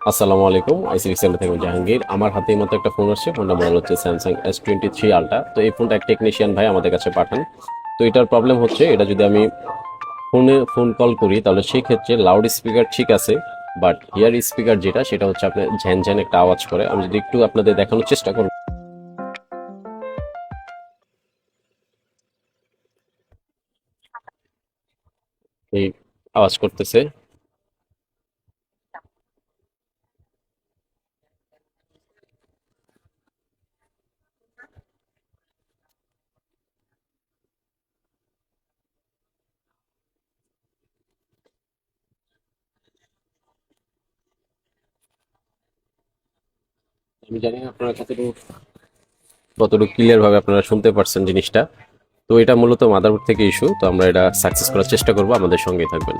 আসসালামু আলাইকুম, ICD centre থেকে জাহাঙ্গীর। আমার হাতে এই মতো একটা ফোন আসছে। ফোনটা মডেল হচ্ছে স্যামসাং S23 আলট্রা। তো এই ফোনটা এক টেকনিশিয়ান ভাই আমাদের কাছে পাঠান। তো এটার প্রবলেম হচ্ছে, এটা যদি আমি ফোন কল করি তাহলে সেই ক্ষেত্রে লাউড স্পিকার ঠিক আছে, বাট হিয়ার স্পিকার যেটা সেটা হচ্ছে আপনার ঝ্যান ঝ্যান একটা আওয়াজ করে। আমি যদি একটু আপনাদের দেখানোর চেষ্টা করব, এই আওয়াজ করতেছে। আমি জানি না আপনারা কতটুকু ক্লিয়ার ভাবে আপনারা শুনতে পারছেন জিনিসটা। তো এটা মূলত মাদারবোর্ড থেকে ইস্যু। তো আমরা এটা সাকসেস করার চেষ্টা করব, আমাদের সঙ্গেই থাকবেন।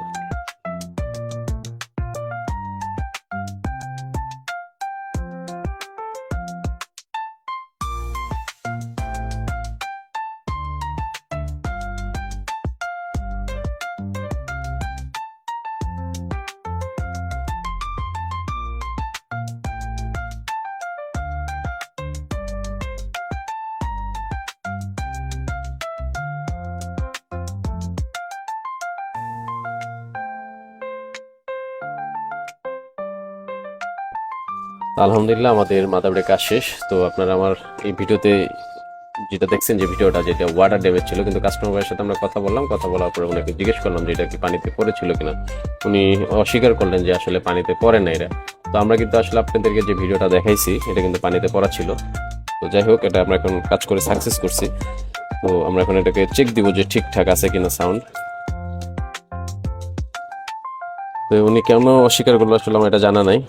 আলহামদুলিল্লাহ আমাদের মাদারবোর্ডে কাজ শেষ। তো আপনারা আমার এই ভিডিওতে যেটা দেখছেন, যে ভিডিওটা যেটা ওয়াটার ড্যামেজ ছিল, কিন্তু কাস্টমার ভাইয়ের সাথে আমরা কথা বললাম। কথা বলার পরে ওনাকে জিজ্ঞেস করলাম যে এটা কি পানিতে পড়েছিল কিনা। উনি অস্বীকার করলেন যে আসলে পানিতে পড়ে না এরা। তো আমরা কিন্তু আসলে আপনাদেরকে যে ভিডিওটা দেখাইছি এটা কিন্তু পানিতে পড়া ছিল। তো যাই হোক, এটা আমরা এখন কাজ করে সাকসেস করছি। তো আমরা এখন এটাকে চেক দিব যে ঠিকঠাক আছে কিনা সাউন্ড। তো উনি কেন অস্বীকার করলো আসলে আমার এটা জানা নাই।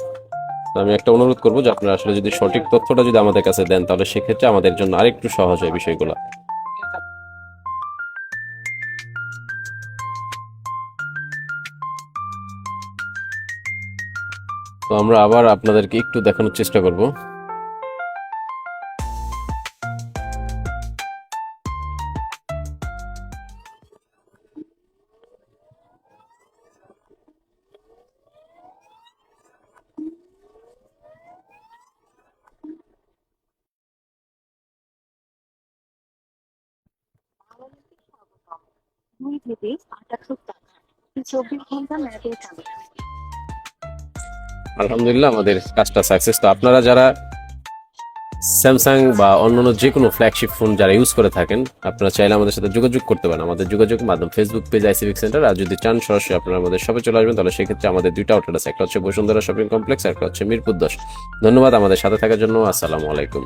তো আমি একটা অনুরোধ করবো যে আপনারা আসলে যদি সঠিক তথ্যটা যদি আমাদের কাছে দেন তাহলে সেক্ষেত্রে আমাদের জন্য আরেকটু সহজ হয় বিষয়গুলো। তো আমরা আবার আপনাদেরকে একটু দেখানোর চেষ্টা করব। আলহামদুলিল্লাহ আমাদের কাজটা সাকসেস। তো আপনারা যারা স্যামসাং বা অন্যান্য যে কোনো ফ্ল্যাগশিপ ফোন যারা ইউজ করে থাকেন, আপনারা চাইলে আমাদের সাথে যোগাযোগ করতে পারেন। আমাদের যোগাযোগ মাধ্যম ফেসবুক পেজ আইসিফিক সেন্টার। আর যদি চান সরাসরি আপনারা আমাদের শপে চলে আসবেন, তাহলে সেক্ষেত্রে আমাদের দুইটা আউটলেট আছে, একটা হচ্ছে বসুন্ধরা শপিং কমপ্লেক্স আর একটা হচ্ছে মিরপুর 10। ধন্যবাদ আমাদের সাথে থাকার জন্য। আসসালামু আলাইকুম।